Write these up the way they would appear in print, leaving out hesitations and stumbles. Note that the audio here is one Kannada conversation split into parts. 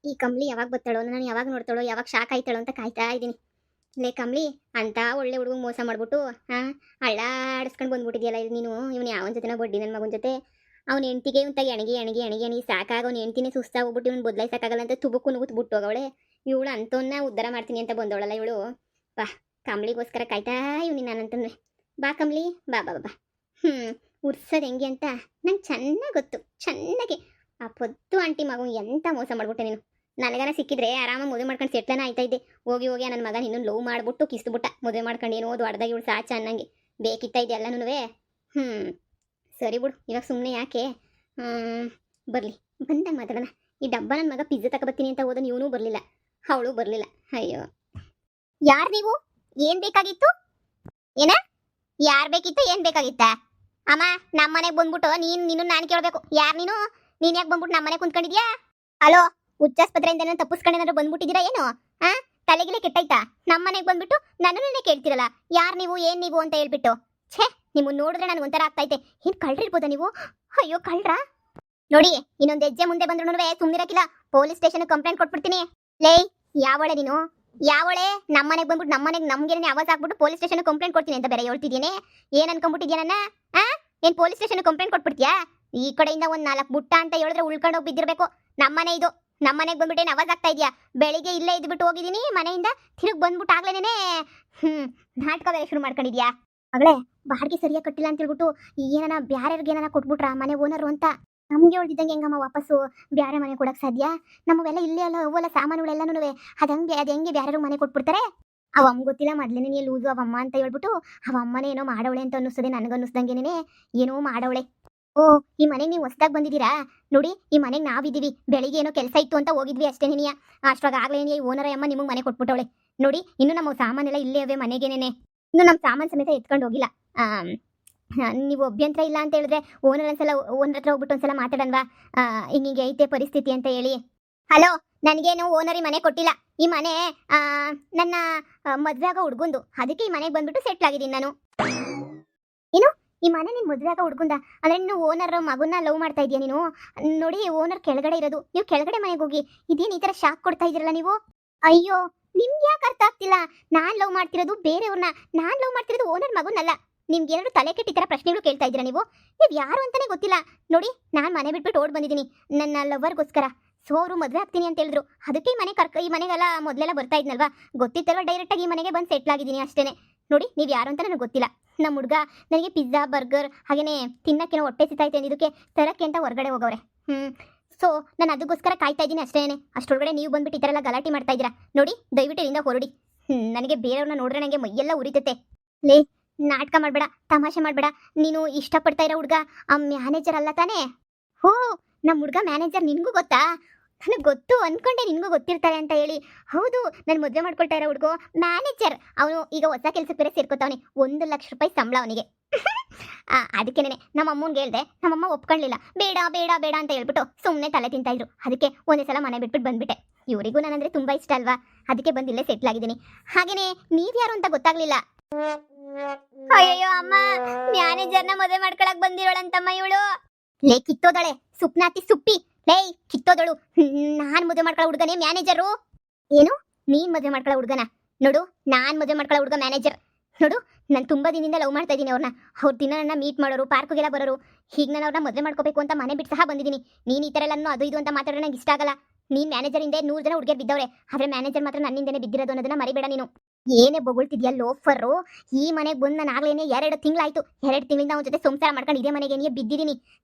ಈ ಕಂಬ್ಲಿ ಯಾವಾಗ ಬರ್ತಾಳೋ, ನಾನು ಯಾವಾಗ ನೋಡ್ತಾಳೋ, ಯಾವಾಗ ಶಾಕ್ ಆಯ್ತಾಳೋ ಅಂತ ಕಾಯ್ತಾ ಇದ್ದೀನಿ. ಲೇ ಕಂಬ್ಲಿ, ಅಂತ ಒಳ್ಳೆ ಹುಡುಗ ಮೋಸ ಮಾಡ್ಬಿಟ್ಟು ಅಳ್ಳಾಡಿಸ್ಕೊಂಡು ಬಂದ್ಬಿಟ್ಟಿದ್ಯಲ್ಲ ಇದು ನೀನು. ಇವನು ಯಾವನ ಜೊತೆನ ಬಡ್ಡಿ ನನ್ನ ಮಗನ ಜೊತೆ ಅವ್ನ ಹೆಂಡ್ತಿಗೆ ಇವಂತಾಗ ಎಣಗಿ ಎಣಗಿ ಎಣಗಿ ಎಣಗಿ ಸಾಕಾಗ ಅವ್ನ ಹೆಂಡ್ತಿನೇ ಸುಸ್ತಾ ಹೋಗ್ಬಿಟ್ಟು ಇವ್ನು ಬದಲಾಯಿಸಕ್ಕಾಗಲ್ಲ ಅಂತ ತುಬುಕು ನುಗ್ಗುತ್ ಬಿಟ್ಟು ಹೋಗವಳೆ. ಇವಳು ಅಂತವನ್ನ ಉದ್ಧಾರ ಮಾಡ್ತೀನಿ ಅಂತ ಬಂದವಳಲ್ಲ ಇವಳು. ಬಾ, ಕಂಬ್ಳಿಗೋಸ್ಕರ ಕಾಯ್ತಾ ಇವ್ನಿ ನಾನಂತಂದ್ರೆ. ಬಾ ಕಂಬ್ಲಿ, ಬಾ ಬಾ ಬಾ. ಉರ್ಸೋದು ಹೆಂಗೆ ಅಂತ ನಂಗೆ ಚೆನ್ನಾಗಿ ಗೊತ್ತು, ಚೆನ್ನಾಗಿ. ಆ ಪೊದ್ದು ಆಂಟಿ ಮಗು ಎಂತ ಮೋಸ ಮಾಡ್ಬಿಟ್ಟೆ ನೀನು. ನನಗನ ಸಿಕ್ಕಿದ್ರೆ ಆರಾಮಾಗಿ ಮದುವೆ ಮಾಡ್ಕೊಂಡು ಸೆಟ್ಲನ ಆಯ್ತಾ ಇದ್ದೆ. ಹೋಗಿ ಹೋಗಿ ನನ್ನ ಮಗ ಇನ್ನೊಂದು ಲವ್ ಮಾಡ್ಬಿಟ್ಟು ಕಿಸ್ದುಬಿಟ್ಟ. ಮದುವೆ ಮಾಡ್ಕೊಂಡು ಏನೋ ದೊಡ್ಡದಾಗಿ ಇವಳು ಸಾಚ ಅನ್ನಂಗೆ ಬೇಕಿತ್ತ ಇದೆಲ್ಲನೂ. ಸರಿ ಬಿಡು, ಇವಾಗ ಸುಮ್ಮನೆ ಯಾಕೆ. ಬರಲಿ, ಬಂದಾಗ ಮಾತಾಡೋಣ. ಈ ಡಬ್ಬ ನನ್ನ ಮಗ ಪಿಜ್ಜಾ ತಗೊಬತ್ತೀನಿ ಅಂತ ಹೋದನು, ಇವನೂ ಬರಲಿಲ್ಲ, ಅವಳು ಬರಲಿಲ್ಲ. ಅಯ್ಯೋ, ಯಾರು ನೀವು? ಏನು ಬೇಕಾಗಿತ್ತು? ಏನ ಯಾರು ಬೇಕಿತ್ತು? ಏನು ಬೇಕಾಗಿತ್ತ? ಅಮ್ಮ, ನಮ್ಮ ಮನೆಗೆ ಬಂದ್ಬಿಟ್ಟು ನೀನು ನಾನು ಕೇಳಬೇಕು. ಯಾರು ನೀನು? ನೀನು ಯಾಕೆ ಬಂದ್ಬಿಟ್ಟು ನಮ್ಮ ಮನೆ ಕುಂತ್ಕೊಂಡಿದ್ಯಾ? ಹಲೋ, ಹುಚ್ಚಾಸ್ಪತ್ರೆಯಿಂದ ತಪ್ಪಿಸ್ಕೊಂಡೇನಾದ್ರು ಬಂದ್ಬಿಟ್ಟಿದ್ದೀರಾ ಏನು? ತಲೆಗಿಲೆ ಕೆಟ್ಟೈತಾ? ನಮ್ಮ ಮನೆಗೆ ಬಂದ್ಬಿಟ್ಟು ನನ್ನನ್ನೇ ಕೇಳ್ತಿರಲ್ಲ, ಯಾರು ನೀವು, ಏನು ನೀವು ಅಂತ ಹೇಳ್ಬಿಟ್ಟು. ಛೇ, ನಿಮ್ಮನ್ನು ನೋಡಿದ್ರೆ ನನಗೆ ಒಂಥರ ಆಗ್ತೈತೆ. ಏನು ಕಳ್ರಿರ್ಬೋದಾ ನೀವು? ಅಯ್ಯೋ ಕಳ್ರ ನೋಡಿ, ಇನ್ನೊಂದು ಹೆಜ್ಜೆ ಮುಂದೆ ಬಂದ್ರು ಸುಮ್ಮನಿರಕ್ಕಿಲ್ಲ. ಪೊಲೀಸ್ ಸ್ಟೇಷನ್ ಕಂಪ್ಲೇಂಟ್ ಕೊಟ್ಬಿಡ್ತೀನಿ. ಲೇ, ಯಾವಳೆ ನೀನು? ಯಾವಳೆ? ನಮ್ಮ ಮನೆಗೆ ಬಂದ್ಬಿಟ್ಟು ನಮ್ಮ ಮನೆಗೆ ನಮ್ಗೆ ಆವಾಜ್ ಹಾಕ್ಬಿಟ್ಟು ಪೊಲೀಸ್ ಸ್ಟೇಷನ್ ಕಂಪ್ಲೇಂಟ್ ಕೊಡ್ತೀನಿ ಅಂತ ಬೇರೆ ಹೇಳ್ತಿದ್ದೀನಿ. ಏನು ಅನ್ಕೊಂಡ್ಬಿಟ್ಟಿದ್ಯಾ ನನ್ನ? ಏನು ಪೊಲೀಸ್ ಸ್ಟೇಷನ್ ಕಂಪ್ಲೇಂಟ್ ಕೊಟ್ಬಿಡ್ತೀಯಾ? ಈ ಕಡೆಯಿಂದ ಒಂದು 4 ಬುಟ್ಟ ಅಂತ ಹೇಳಿದ್ರೆ ಉಳ್ಕೊಂಡು ಹೋಗಿ ಬಿದ್ದಿರಬೇಕು. ನಮ್ಮನೆ ಇದು, ನಮ್ಮ ಮನೆಗೆ ಬಂದ್ಬಿಟ್ಟು ಏನು ಆವಾಜ್ ಆಗ್ತಾ ಇದೆಯಾ? ಬೆಳಿಗ್ಗೆ ಇಲ್ಲೇ ಇದ್ಬಿಟ್ಟು ಹೋಗಿದ್ದೀನಿ ಮನೆಯಿಂದ, ತಿರುಗಿ ಬಂದ್ಬಿಟ್ಟು ಆಗ್ಲೇನೆ ನಾಟಕ ಬೇರೆ ಶುರು ಮಾಡ್ಕೊಂಡಿದ್ಯಾ? ಮಗಳೇ, ಬಾಡಿಗೆ ಸರಿಯಾಗಿ ಕಟ್ಟಿಲ್ಲ ಅಂತ ಹೇಳ್ಬಿಟ್ಟು ಏನಾನ ಬ್ಯಾರ್ಯಾರಿಗೆ ಏನಾನ ಕೊಟ್ಬಿಟ್ರ ಮನೆ ಓನರು ಅಂತ. ನಮ್ಗೆ ಹೇಳ್ದಿದ್ದಂಗೆ ಹೆಂಗಮ್ಮ ವಾಪಸ್ಸು ಬ್ಯಾರೆ ಮನೆ ಕೊಡಕ್ಕೆ ಸಾಧ್ಯ? ನಮ್ಮವೆಲ್ಲ ಇಲ್ಲೇ ಅಲ್ಲ, ಅವಲ್ಲ ಸಾಮಾನುಗಳೆಲ್ಲನೂ ಅದು ಹೆಂಗೆ ಬ್ಯಾರ್ಯಾರು ಮನೆ ಕೊಟ್ಬಿಡ್ತಾರೆ? ಅವಮ್ಮ ಗೊತ್ತಿಲ್ಲ, ಮೊದ್ಲೇನೆ ನೀ ಲೂಸು ಅವಮ್ಮ ಅಂತ ಹೇಳ್ಬಿಟ್ಟು ಅವಮ್ಮನೇ ಏನೋ ಮಾಡವಳೆ ಅಂತ ಅನ್ನಿಸ್ತದೆ. ನನಗನ್ನಿಸ್ದಂಗೆನೇ ಏನೋ ಮಾಡವಳೆ. ಓ, ಈ ಮನೆಗೆ ನೀವು ಹೊಸ್ದಾಗಿ ಬಂದಿದ್ದೀರಾ? ನೋಡಿ, ಈ ಮನೆಗೆ ನಾವಿದ್ದೀವಿ. ಬೆಳಿಗ್ಗೆ ಏನೋ ಕೆಲಸ ಇತ್ತು ಅಂತ ಹೋಗಿದ್ವಿ ಅಷ್ಟೇ. ನೀನಿಯ ಅಷ್ಟಾಗ ಆಗ್ಲೇನೆ ಓನರ ಅಮ್ಮ ನಿಮಗೆ ಮನೆ ಕೊಟ್ಬಿಟ್ಟವಳೆ. ನೋಡಿ, ಇನ್ನು ನಮ್ಮ ಸಾಮಾನೆಲ್ಲ ಇಲ್ಲೇ ಅವೆ ಮನೆಗೇನೆ. ಇನ್ನು ನಮ್ಮ ಸಾಮಾನು ಸಮೇತ ಎತ್ಕೊಂಡು ಹೋಗಿಲ್ಲ. ನೀವು ಅಭ್ಯಂತರ ಇಲ್ಲ ಅಂತ ಹೇಳಿದ್ರೆ ಓನರ್ ಹತ್ರ ಹೋಗ್ಬಿಟ್ಟು ಒಂದ್ಸಲ ಮಾತಾಡನ್ವಾ? ಹಿಂಗೆ ಐತೆ ಪರಿಸ್ಥಿತಿ ಅಂತ ಹೇಳಿ. ಹಲೋ, ನನಗೇನು ಓನರ್ ಈ ಮನೆ ಕೊಟ್ಟಿಲ್ಲ. ಈ ಮನೆ ನನ್ನ ಮದುವೆ ಆಗೋ ಹುಡ್ಗುಂದು. ಅದಕ್ಕೆ ಈ ಮನೆಗೆ ಬಂದ್ಬಿಟ್ಟು ಸೆಟ್ಲ್ ಆಗಿದ್ದೀನಿ ನಾನು. ಏನು, ಈ ಮನೆ ನಿನ್ ಮದುವೆ ಆಗೋ ಹುಡ್ಗುಂದ? ಅಂದ್ರೆ ನೀನು ಓನರ್ ಮಗುನ ಲವ್ ಮಾಡ್ತಾ ಇದೀಯ ನೀನು? ನೋಡಿ, ಓನರ್ ಕೆಳಗಡೆ ಇರೋದು, ನೀವು ಕೆಳಗಡೆ ಮನೆಗೆ ಹೋಗಿ. ಇದೇನು ಈ ತರ ಶಾಕ್ ಕೊಡ್ತಾ ಇದೀರಲ್ಲ ನೀವು? ಅಯ್ಯೋ, ನಿಮ್ಗೆ ಯಾಕೆ ಅರ್ಥ ಆಗ್ತಿಲ್ಲ? ನಾನ್ ಲವ್ ಮಾಡ್ತಿರೋದು ಬೇರೆಯವ್ರನ್ನ, ನಾನ್ ಲವ್ ಮಾಡ್ತಿರೋದು ಓನರ್ ಮಗುನಲ್ಲ. ನಿಮ್ಗೆ ಏನಾದ್ರು ತಲೆ ಕೆಟ್ಟ ಈ ಥರ ಪ್ರಶ್ನೆಗಳು ಕೇಳ್ತಾ ಇದ್ದೀರಾ ನೀವು ಯಾರು ಅಂತಾನೆ ಗೊತ್ತಿಲ್ಲ. ನೋಡಿ, ನಾನು ಮನೆ ಬಿಟ್ಬಿಟ್ಟು ಓಡ್ ಬಂದಿದ್ದೀನಿ ನನ್ನ ಲವರ್ಗೋಸ್ಕರ. ಸೊ ಅವರು ಮದುವೆ ಆಗ್ತೀನಿ ಅಂತ ಹೇಳಿದ್ರು. ಅದಕ್ಕೆ ಈ ಮನೆಗೆಲ್ಲ ಮೊದಲೆಲ್ಲ ಬರ್ತಾ ಇದ್ನಲ್ವಾ, ಗೊತ್ತಿತ್ತಲ್ವ, ಡೈರೆಕ್ಟಾಗಿ ಈ ಮನೆಗೆ ಬಂದು ಸೆಟ್ಲ್ ಆಗಿದ್ದೀನಿ ಅಷ್ಟೇ. ನೋಡಿ, ನೀವು ಯಾರು ಅಂತ ನನಗೆ ಗೊತ್ತಿಲ್ಲ. ನಮ್ಮ ಹುಡುಗ ನನಗೆ ಪಿಜ್ಜಾ ಬರ್ಗರ್ ಹಾಗೆಯೇ ತಿನ್ನಕ್ಕೇನೋ ಹೊಟ್ಟೆ ಸಿಗ್ತಾಯಿತೆ ಅಂದಿದ್ದಕ್ಕೆ ತರಕ್ಕೆ ಅಂತ ಹೊರಗಡೆ ಹೋಗವ್ರೆ. ಸೊ ನಾನು ಅದಕ್ಕೋಸ್ಕರ ಕಾಯ್ತಾ ಇದ್ದೀನಿ ಅಷ್ಟೇ. ಅಷ್ಟೊಳಗಡೆ ನೀವು ಬಂದ್ಬಿಟ್ಟು ಈ ಥರ ಎಲ್ಲ ಗಲಾಟೆ ಮಾಡ್ತಾ ಇದ್ದೀರಾ. ನೋಡಿ, ದಯವಿಟ್ಟು ಇಲ್ಲಿಂದ ಹೊರಡಿ. ನನಗೆ ಬೇರೆಯವ್ರನ್ನ ನೋಡ್ರೆ ನನಗೆ ಮೈಯೆಲ್ಲ ಉರಿತೈತೆ. ಲೇ, ನಾಟಕ ಮಾಡಬೇಡ, ತಮಾಷೆ ಮಾಡಬೇಡ. ನೀನು ಇಷ್ಟಪಡ್ತಾ ಇರೋ ಹುಡುಗ ಆ ಮ್ಯಾನೇಜರ್ ಅಲ್ಲ ತಾನೇ? ಹೋ, ನಮ್ಮ ಹುಡುಗ ಮ್ಯಾನೇಜರ್ ನಿನಗೂ ಗೊತ್ತಾ? ನನಗೆ ಗೊತ್ತು ಅನ್ಕೊಂಡೆ ನಿನಗೂ ಗೊತ್ತಿರ್ತಾರೆ ಅಂತ ಹೇಳಿ. ಹೌದು, ನಾನು ಮದುವೆ ಮಾಡ್ಕೊಳ್ತಾ ಇರೋ ಹುಡುಗ ಮ್ಯಾನೇಜರ್. ಅವನು ಈಗ ಹೊಸ ಕೆಲಸಕ್ಕೆ ಬೇರೆ ಸೇರ್ಕೋತಾವನೆ. 1 ಲಕ್ಷ ರೂಪಾಯಿ ಸಂಬಳ ಅವನಿಗೆ. ಅದಕ್ಕೇನೆ ನಮ್ಮ ಅಮ್ಮನಿಗೆ ಹೇಳ್ದೆ, ನಮ್ಮಮ್ಮ ಒಪ್ಕೊಳ್ಳಿಲ್ಲ. ಬೇಡ ಬೇಡ ಬೇಡ ಅಂತ ಹೇಳ್ಬಿಟ್ಟು ಸುಮ್ಮನೆ ತಲೆ ತಿಂತಾ ಇದ್ರು. ಅದಕ್ಕೆ ಒಂದೇ ಸಲ ಮನೆ ಬಿಟ್ಬಿಟ್ಟು ಬಂದ್ಬಿಟ್ಟೆ. ಇವರಿಗೂ ನಾನಂದ್ರೆ ತುಂಬಾ ಇಷ್ಟ ಅಲ್ವಾ, ಅದಕ್ಕೆ ಬಂದಿಲ್ಲೇ ಸೆಟ್ಲ್ ಆಗಿದ್ದೀನಿ. ಹಾಗೇನೆ ನೀವ್ಯಾರು ಅಂತ ಗೊತ್ತಾಗ್ಲಿಲ್ಲ. ಅಯ್ಯೋ ಅಮ್ಮ, ಮ್ಯಾನೇಜರ್ನ ಮದುವೆ ಮಾಡ್ಕೊಳಕ್ ಬಂದಿರೋಳಂತಮ್ಮ ಇವಳು. ಲೇ ಕಿತ್ತೋದಳೆ ಸುಪ್ನಾತಿ ಸುಪ್ಪಿ. ಲೇ ಕಿತ್ತೋದಳು, ನಾನ್ ಮದುವೆ ಮಾಡ್ಕೊಳ್ಳೋ ಹುಡುಗನೇ ಮ್ಯಾನೇಜರು. ಏನು, ನೀನ್ ಮದುವೆ ಮಾಡ್ಕೊಳ್ಳೋ ಹುಡುಗನ? ನೋಡು, ನಾನ್ ಮದುವೆ ಮಾಡ್ಕೊಳ್ಳೋ ಹುಡುಗ ಮ್ಯಾನೇಜರ್. ನೋಡು, ನಾನು ತುಂಬಾ ದಿನದಿಂದ ಲವ್ ಮಾಡ್ತಾ ಇದ್ದೀನಿ ಅವ್ರನ್ನ. ಅವ್ರ ದಿನ ನನ್ನ ಮೀಟ್ ಮಾಡೋರು, ಪಾರ್ಕ್ಗೆಲ್ಲ ಬರೋರು. ಹೀಗೆ ನಾನು ಅವ್ರನ್ನ ಮದುವೆ ಮಾಡ್ಕೋಬೇಕು ಅಂತ ಮನೆ ಬಿಟ್ಟು ಸಹ ಬಂದಿದ್ದೀನಿ. ನೀನು ಈ ಥರ ಎಲ್ಲನೂ ಅದು ಇದು ಅಂತ ಮಾತಾಡೋಣ ನಂಗೆ ಇಷ್ಟ ಆಗಲ್ಲ. ನೀನು ಮ್ಯಾನೇಜರ್ ಹಿಂದೆ 100 ಜನ ಹುಡುಗಿಯರು ಬಿದ್ದವ್ರೆ, ಆದರೆ ಮ್ಯಾನೇಜರ್ ಮಾತ್ರ ನನ್ನಿಂದನೇ ಬಿದ್ದಿರೋದು ಅನ್ನೋದನ್ನ ಮರಿಬೇಡ ನೀನು. ಏನೇ ಬೊಗಳ್ತಿದ್ಯಾ ಲೋಫರು? ಈ ಮನೆಗೆ ಬಂದು ನಾನು ಆಗ್ಲೇನೆ 2 ತಿಂಗಳಾಯ್ತು. 2 ತಿಂಗಳಿಂದ ಅವನ ಜೊತೆ ಸಂಸಾರ ಮಾಡ್ಕೊಂಡು ಇದೇ ಮನೆಗೆ ನೀ ಬಿದ್ದಿದ್ದೀನಿ.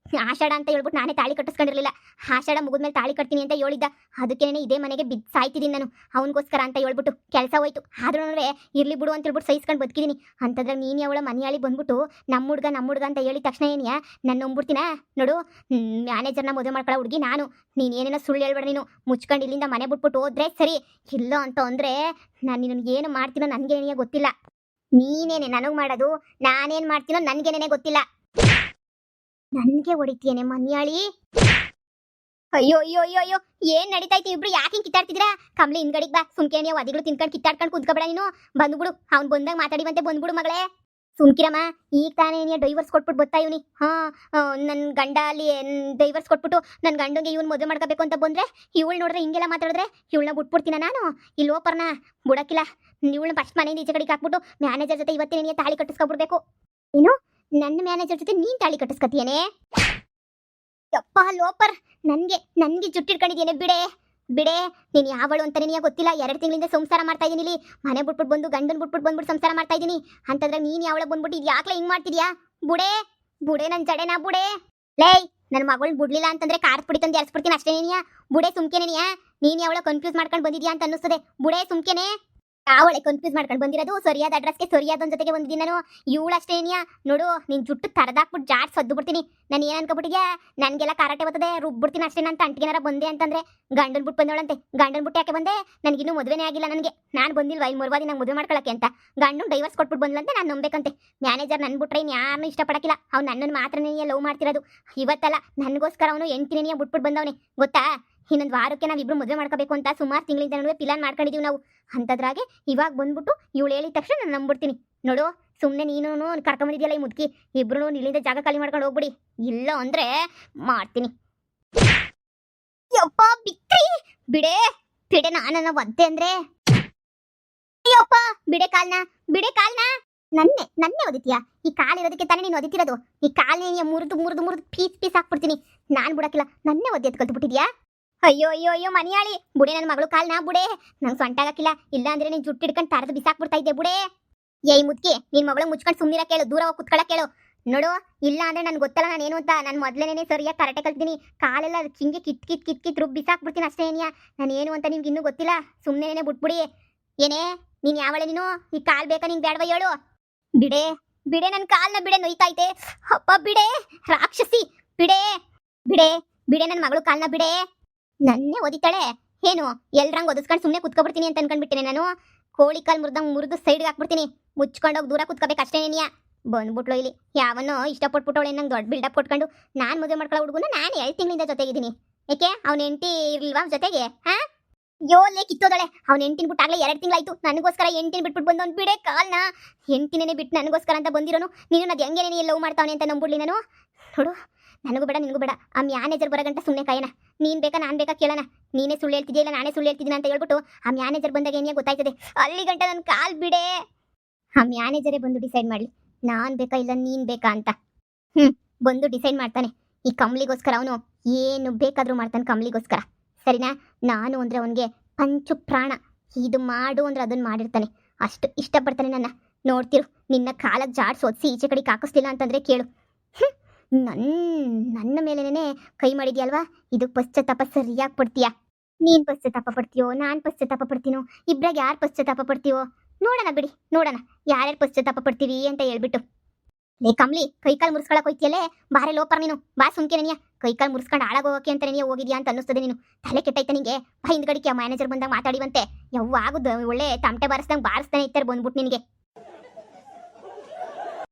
ಆಷಾಢ ಅಂತ ಹೇಳ್ಬಿಟ್ಟು ನಾನೇ ತಾಳಿ ಕಟ್ಟಿಸ್ಕೊಂಡಿರಲಿಲ್ಲ. ಆಷಾಢ ಮುಗಿದ್ಮೇಲೆ ತಾಳಿ ಕಟ್ತೀನಿ ಅಂತ ಹೇಳಿದ್ದ. ಅದಕ್ಕೇನೆ ಇದೇ ಮನೆಗೆ ಬಿದ್ದು ಸಾಯ್ತಿದ್ದೀನಿ ನಾನು ಅವನಿಗೋಸ್ಕರ ಅಂತ ಹೇಳ್ಬಿಟ್ಟು. ಕೆಲಸ ಹೋಯ್ತು, ಆದ್ರೂ ಇರ್ಲಿ ಬಿಡು ಅಂತ ಹೇಳ್ಬಿಟ್ಟು ಸಹಿಸ್ಕೊಂಡು ಬದುಕಿದ್ದೀನಿ. ಅಂತಂದ್ರೆ ನೀನು ಅವಳ ಮನೆಯಾಳಿ ಬಂದ್ಬಿಟ್ಟು ನಮ್ಮ ಹುಡುಗ ಅಂತ ಹೇಳಿದ ತಕ್ಷಣ ಏನಿಯಾ ನನ್ನ ನಂಬಿಡ್ತೀನ? ನೋಡು, ಮ್ಯಾನೇಜರ್ನ ಮದುವೆ ಮಾಡ್ಕೊಳ್ಳೋ ಹುಡುಗಿ ನಾನು. ನೀನೇನೇನೋ ಸುಳ್ಳು ಹೇಳ್ಬೇಡ ನೀನು. ಮುಚ್ಕೊಂಡು ಇಲ್ಲಿಂದ ಮನೆ ಬಿಟ್ಬಿಟ್ಟು ಹೋದ್ರೆ ಸರಿ. ಇಲ್ಲ ಅಂತ ಅಂದರೆ ನಾನು ನಿನ್ನ ಏನು ಮಾಡ್ತೀನೋ ನನಗೇನೇ ಗೊತ್ತಿಲ್ಲ. ನೀನೇನೆ ನನಗೆ ಮಾಡೋದು, ನಾನೇನು ಮಾಡ್ತೀನೋ ನನಗೇನೇ ಗೊತ್ತಿಲ್ಲ. ನನಗೆ ಹೊಡಿತೀಯೇನೆ ಮನ್ಯಾಳಿ? ಅಯ್ಯೋ ಅಯ್ಯೋ ಅಯ್ಯೋ ಅಯ್ಯೋ, ಏನ್ ನಡೀತೈತಿ? ಇಬ್ರು ಯಾಕೆ ಹಿಂಗೆ ಕಿತ್ತಾಡ್ತಿದ್ದೀರಾ? ಕಮ್ಲಿ ಹಿಂದ್ಗಡಿಗೆ ಬಾ. ಸುಮ್ಕೆ ನೀವು ಅದಿಗಳು ತಿನ್ಕೊಂಡು ಕಿತ್ತಾಡ್ಕೊಂಡು ಕುದ್ಕೋಬೇಡ ನೀನು. ಬಂದ್ಬಿಡು, ಅವ್ನು ಬಂದಾಗ ಮಾತಾಡಿವಂತೆ ಬಂದ್ಬಿಡು ಮಗಳೇ. ಸುಮ್ಕಿರಮ್ಮ. ಈಗ ತಾನೇ ನೀ ಡೈವರ್ಸ್ ಕೊಟ್ಬಿಟ್ಟು ಬರ್ತಾ ಇವ್ನಿ. ನನ್ನ ಗಂಡ ಅಲ್ಲಿ ಡೈವರ್ಸ್ ಕೊಟ್ಬಿಟ್ಟು ನನ್ನ ಗಂಡಂಗೆ ಇವ್ನು ಮದುವೆ ಮಾಡ್ಕೋಬೇಕು ಅಂತ ಬಂದ್ರೆ ಇವಳು ನೋಡಿದ್ರೆ ಹಿಂಗೆಲ್ಲ ಮಾತಾಡಿದ್ರೆ ಇವಳನ್ನ ಬಿಟ್ಬಿಡ್ತೀನ ನಾನು. ಈ ಲೋಪರ್ನ ಬಿಡಕ್ಕಿಲ್ಲ. ಇವಳನ್ನ ಫಸ್ಟ್ ಮನೆಯಿಂದ ಈಚೆ ಕಡೆಗೆ ಹಾಕ್ಬಿಟ್ಟು ಮ್ಯಾನೇಜರ್ ಜೊತೆ ಇವತ್ತೇ ನೀನು ತಾಳಿ ಕಟ್ಟಿಸ್ಕೊಬಿಡ್ಬೇಕು. ಏನು, ನನ್ನ ಮ್ಯಾನೇಜರ್ ಜೊತೆ ನೀನ್ ತಾಳಿ ಕಟ್ಟಿಸ್ಕೊತೀಯೇನೆ? ಯಪ್ಪ ಲೋಪರ್, ನನ್ಗೆ ಜುಟ್ಟಿಟ್ಕೊಂಡಿದ್ದೇನೆ. ಬಿಡೆ ಬಿಡೆ, ನೀನು ಯಾವಳು ಅಂತ ನಿನಗೆ ಗೊತ್ತಿಲ್ಲ. 2 ತಿಂಗಳಿಂದ ಸಂಸಾರ ಮಾಡ್ತಾ ಇದೀನಿ ಇಲ್ಲಿ. ಮನೆ ಬಿಟ್ಬಿಟ್ಟು ಬಂದು ಗಂಡನ್ ಬಿಟ್ಬಿಟ್ಟು ಬಂದ್ಬಿಟ್ಟು ಸಂಸಾರ ಮಾಡ್ತಾ ಇದೀನಿ ಅಂತಂದ್ರೆ ನೀನು ಯಾವಳ ಬಂದ್ಬಿಟ್ಟು ಇದು ಯಾಕ್ಲೆ ಹಿಂಗ್ ಮಾಡ್ತಿದ್ಯಾ? ಬುಡೆ ಬುಡೆ, ನನ್ನ ಜಡೆನಾ ಬುಡೆ. ಲೇ, ನನ್ನ ಮಗಳನ್ನ ಬಿಡ್ಲಿಲ್ಲ ಅಂತಂದ್ರೆ ಕಾರ್ ಪುಡಿ ತಂದು ಎರ್ಸ್ಬಿಡ್ತೀನಿ ಅಷ್ಟೇ. ಬುಡೆ ಸುಮ್ಕೆನೇನಿಯಾ? ನೀನು ಯಾವಳ ಕನ್ಫ್ಯೂಸ್ ಮಾಡ್ಕೊಂಡು ಬಂದಿದ್ಯಾ ಅಂತ ಅನ್ನಿಸ್ತದೆ. ಬುಡೆ ಸುಮ್ಕೆನೆ. ಅವಳೆ ಕನ್ಫ್ಯೂಸ್ ಮಾಡ್ಕೊಂಡು ಬಂದಿರೋದು ಸರಿಯಾದ ಅಡ್ರೆಸ್ಗೆ ಸರಿಯಾದ ಜೊತೆಗೆ ಬಂದಿದ್ದೀನಿ ನಾನು. ಇವಳು ಅಷ್ಟೇನಿಯಾ ನೋಡು, ನಿನ್ ಜುಟ್ಟು ತರದಾಕ್ಬಿಟ್ಟು ಜಾಡ್ ಸದ್ದು ಬಿಡ್ತೀನಿ. ನಾನು ಏನು ಅನ್ಕೊಬಿಟ್ಟಿದ್ಯಾ? ನನಗೆಲ್ಲ ಕರಾಟೆ ಬರ್ತದೆ, ರುಬ್ಬಿಡ್ತೀನಿ ಅಷ್ಟೇ. ನಾನು ತಂಟಿಗೆನಾರ ಬಂದೆ ಅಂತಂದ್ರೆ ಗಂಡನ್ ಬಿಟ್ಟು ಬಂದವಳಂತೆ. ಗಂಡನ್ ಬಿಟ್ಟು ಯಾಕೆ ಬಂದೆ? ನನಗಿನ್ನೂ ಮದುವೆನೇ ಆಗಿಲ್ಲ. ನನಗೆ ನಾನು ಬಂದಿಲ್ವಾ ಇಲ್ಲಿ ಮರುವಾದಿ ನಂಗೆ ಮದುವೆ ಮಾಡ್ಕೊಳಕ್ಕೆ ಅಂತ. ಗಂಡು ಡೈವರ್ಸ್ ಕೊಟ್ಬಿಟ್ಟು ಬಂದ್ಲಂತೆ. ನಾನು ನಂಬೇಕಂತೆ. ಮ್ಯಾನೇಜರ್ ನನ್ನ ಬಿಟ್ರೆ ಇನ್ನು ಯಾರನ್ನೂ ಇಷ್ಟಪಡಕ್ಕಿಲ್ಲ. ಅವ್ನು ನನ್ನನ್ನು ಮಾತ್ರನೇ ಲವ್ ಮಾಡ್ತಿರೋದು. ಇವತ್ತಲ್ಲ, ನನಗೋಸ್ಕರ ಅವನು 8 ದಿನ ಬಿಟ್ಬಿಟ್ಟು ಬಂದವನೇ ಗೊತ್ತಾ. ಇನ್ನೊಂದು ವಾರಕ್ಕೆ ನಾವಿಬ್ರು ಮದುವೆ ಮಾಡ್ಕೋಬೇಕು ಅಂತ ಸುಮಾರು ತಿಂಗಳಿಂದ ನಡುವೆ ಪ್ಲಾನ್ ಮಾಡ್ಕೊಂಡಿದೀವಿ ನಾವು. ಅಂಥದ್ರಾಗೆ ಇವಾಗ ಬಂದ್ಬಿಟ್ಟು ಇವಳು ಹೇಳಿದ ತಕ್ಷಣ ನಾನು ನಂಬಿಡ್ತೀನಿ ನೋಡು. ಸುಮ್ಮನೆ ನೀನು ಕರ್ಕೊಂಬಂದಿದ್ಯಲ್ಲ ಈ ಮುದುಕಿ, ಇಬ್ರು ಇಲ್ಲಿಂದ ಜಾಗ ಖಾಲಿ ಮಾಡ್ಕೊಂಡು ಹೋಗ್ಬಿಡಿ. ಇಲ್ಲ ಅಂದ್ರೆ ಮಾಡ್ತೀನಿ. ಯಪ್ಪ ಬಿಕ್ರಿ, ಬಿಡೆ ಬಿಡೆ, ನಾನನ್ನ ಒದ್ದೆ ಅಂದ್ರೆ. ಅಯ್ಯಪ್ಪ, ಬಿಡೆ ಕಾಲ್ನ, ಬಿಡೆ ಕಾಲ್ನ. ನನ್ನೇ ಒದಿತೀಯಾ? ಈ ಕಾಲು ಇರೋದಕ್ಕೆ ತಾನೇ ನೀನು ಒದಿತಿರೋದು. ಈ ಕಾಲನೇ ಮುರಿದು ಪೀಸ್ ಹಾಕ್ಬಿಡ್ತೀನಿ. ನಾನು ಬಿಡಕ್ಕಿಲ್ಲ. ನನ್ನೇ ಒದ್ದೆ ಎತ್ತು ಕಲ್ತ್ಬಿಟ್ಟಿದ್ಯಾ? ಅಯ್ಯೋ ಅಯ್ಯೋ ಅಯ್ಯೋ ಮನಿಯಾಳಿ, ಬುಡೆ ನನ್ನ ಮಗಳು ಕಾಲ್ನ ಬುಡೆ. ನಂಗೆ ಸೊಂಟಾಗಕ್ಕಿಲ್ಲ. ಇಲ್ಲ ಅಂದ್ರೆ ನೀನು ಜುಟ್ಟು ಹಿಡ್ಕೊಂಡು ತರದು ಬಿಸಾಕ್ಬಿಡ್ತಾ ಇದ್ದೆ ಬುಡೆ. ಏಯ್ ಮುದ್ಕಿ, ನಿನ್ ಮಗಳು ಮುಚ್ಕೊಂಡು ಸುಮ್ಮನಿರ ಕೇಳು, ದೂರ ಹೋಗಿ ಕುತ್ಕೊಳ್ಳ ಕೇಳು. ನೋಡು, ಇಲ್ಲ ಅಂದ್ರೆ ನನ್ಗೆ ಗೊತ್ತಲ್ಲ ನಾನೇನು ಅಂತ. ನಾನು ಮೊದಲೇನೇ ಸರಿಯಾಗಿ ಕರೆಕ್ಟೇ ಕಲ್ತೀನಿ. ಕಾಲೆಲ್ಲ ಹಿಂಗೆ ಕಿತ್ ರುಬ್ಬಿ ಬಿಸಾಕ್ಬಿಡ್ತೀನಿ ಅಷ್ಟೇ. ನಾನು ಏನು ಅಂತ ನಿಮ್ಗೆ ಇನ್ನೂ ಗೊತ್ತಿಲ್ಲ. ಸುಮ್ಮನೆ ಬಿಟ್ಬಿಡಿ. ಏನೇ ನೀನು ಯಾವಳೆ? ನೀನು ಈ ಕಾಲ್ ಬೇಕಾ ನಿಂಗೆ ಬೇಡವ ಹೇಳು? ಬಿಡೆ ಬಿಡೆ, ನನ್ನ ಕಾಲ್ನ ಬಿಡೆ, ನೋಯ್ತೈತೆ. ಅಪ್ಪ ಬಿಡೆ ರಾಕ್ಷಸಿ, ಬಿಡೆ ಬಿಡೆ ಬಿಡೆ, ನನ್ನ ಮಗಳು ಕಾಲ್ನ ಬಿಡೆ. ನನ್ನೇ ಓದಿತಾಳೆ ಏನು? ಎಲ್ರಂಗ್ ಓದಿಸ್ಕೊಂಡು ಸುಮ್ಮನೆ ಕುತ್ಕೊಬಿಡ್ತೀನಿ ಅಂತ ಅನ್ಕೊಂಡ್ಬಿಟ್ಟೇನೆ ನಾನು. ಕೋಳಿ ಕಾಲ್ ಮುರಿದು ಸೈಡ್ಗೆ ಹಾಕ್ಬಿಡ್ತೀನಿ. ಮುಚ್ಕೊಂಡೋಗಿ ದೂರ ಕುತ್ಕೋಬೇಕು ಅಷ್ಟೇ. ಬಂದ್ಬಿಟ್ಲು ಇಲ್ಲಿ ಯಾವನ್ನೋ ಇಷ್ಟಪಟ್ಬಿಟ್ಟವಳೆ. ನಂಗೆ ದೊಡ್ಡ ಬಿಲ್ಡಪ್ ಕೊಟ್ಕೊಂಡು ನಾನು ಮದುವೆ ಮಾಡ್ಕೊಳ್ಳೋ ಹುಡುಗನ ನಾನು 2 ತಿಂಗಳಿಂದ ಜೊತೆಗಿದ್ದೀನಿ. ಯಾಕೆ ಅವ್ನ ಹೆಂಡತಿ ಇರ್ಲಿಲ್ವಾ ಜೊತೆಗೆ? ಯೋಲೆ ಕಿತ್ತೋದಳೆ. ಅವ್ನ ಹೆಂಡತಿನ ಬಿಟ್ಟಾಗಲೇ 2 ತಿಂಗಳಾಯ್ತು. ನನಗೋಸ್ಕರ ಹೆಂಡತಿನ ಬಿಟ್ಬಿಟ್ಟು ಬಂದವನು. ಬಿಡೆ ಕಾಲ್ನ. ಹೆಂಡತಿನೇ ಬಿಟ್ಟು ನನಗೋಸ್ಕರ ಅಂತ ಬಂದಿರೋನು. ನೀನು ಅದು ಹೆಂಗೆ ನೀನು ಲವ್ ಮಾಡ್ತಾವನೆ ಅಂತ ನಂಬಿಡ್ಲಿ ನಾನು. ನೋಡು, ನನಗೂ ಬೇಡ ನಿನಗೂ ಬೇಡ. ಆ ಮ್ಯಾನೇಜರ್ ಬರೋಗಂಟ ಸುಮ್ಮನೆ ಕಾಯನ. ನೀನು ಬೇಕಾ ನಾನು ಬೇಕಾ ಕೇಳೋಣ. ನೀನೇ ಸುಳ್ಳು ಹೇಳ್ತಿದ್ಯಾ ಇಲ್ಲ ನಾನೇ ಸುಳ್ಳು ಹೇಳ್ತಿದ್ದೀನಿ ಅಂತ ಹೇಳ್ಬಿಟ್ಟು ಆ ಮ್ಯಾನೇಜರ್ ಬಂದಾಗ ಏನೇ ಗೊತ್ತಾಯ್ತದೆ. ಅಲ್ಲಿ ಗಂಟ ನನ್ನ ಕಾಲ್ ಬಿಡೆ. ಆ ಮ್ಯಾನೇಜರೇ ಬಂದು ಡಿಸೈಡ್ ಮಾಡಲಿ ನಾನು ಬೇಕಾ ಇಲ್ಲ ನೀನು ಬೇಕಾ ಅಂತ. ಬಂದು ಡಿಸೈಡ್ ಮಾಡ್ತಾನೆ. ಈ ಕಮಲಿಗೋಸ್ಕರ ಅವನು ಏನು ಬೇಕಾದರೂ ಮಾಡ್ತಾನೆ ಕಮಲಿಗೋಸ್ಕರ. ಸರಿನಾ? ನಾನು ಅಂದರೆ ಅವನಿಗೆ ಪಂಚು ಪ್ರಾಣ. ಇದು ಮಾಡು ಅಂದ್ರೆ ಅದನ್ನು ಮಾಡಿರ್ತಾನೆ. ಅಷ್ಟು ಇಷ್ಟಪಡ್ತಾನೆ ನನ್ನ. ನೋಡ್ತಿರು, ನಿನ್ನ ಕಾಲಕ್ಕೆ ಜಾಡ್ ಸೋದಿಸಿ ಈಚೆ ಕಡೆಗೆ ಹಾಕಿಸ್ಲಿಲ್ಲ ಅಂತಂದರೆ ಕೇಳು. ನನ್ನ ಮೇಲೇನೆ ಕೈ ಮಾಡಿದ್ಯಲ್ವಾ? ಇದು ಪಶ್ಚಾತ್ತಾಪ ಸರಿಯಾಗಿ ಪಡ್ತೀಯಾ? ನೀನು ಪಶ್ಚಾತ್ತಾಪ ಪಡ್ತೀಯೋ ನಾನು ಪಶ್ಚಾತ್ತಾಪ ಪಡ್ತೀನೋ? ಇಬ್ಬರಾಗ ಯಾರು ಪಶ್ಚಾತ್ತಾಪ ಪಡ್ತೀವೋ ನೋಡೋಣ ಬಿಡಿ. ನೋಡೋಣ ಯಾರ್ಯಾರು ಪಶ್ಚಾತ್ತಾಪ ಪಡ್ತೀವಿ ಅಂತ ಹೇಳ್ಬಿಟ್ಟು. ಲೇ ಕಮ್ಲಿ, ಕೈಕಾಲು ಮುರಿಸ್ಕೊಳಕ್ ಹೋಯ್ತಿಯಲ್ಲೇ? ಬಾರೆ ಲೋಪರ್ ನೀನು. ಬಾ ಸುಮ್ಕೆ ನೆನಿಯ. ಕೈಕಾಲು ಮುರಿಸ್ಕೊಂಡು ಹಾಳಾಗೋಕೆ ಅಂತ ನೆನಿಯ ಹೋಗಿದ್ಯಾ ಅಂತ ಅನ್ನಿಸ್ತದೆ. ನೀನು ತಲೆ ಕೆಟ್ಟೈತೆ ನಿಂಗೆ. ಹಿಂದ್ಗಡಿಕೆ ಮ್ಯಾನೇಜರ್ ಬಂದಾಗ ಮಾತಾಡಿವಂತೆ. ಯಾವಾಗುದು ಒಳ್ಳೆ ತಮಟೆ ಬಾರಿಸ್ದಂಗೆ ಬಾರಿಸ್ತಾನೆ ಇರ್ತಾರೆ ಬಂದ್ಬಿಟ್ಟು ನಿನಗೆ.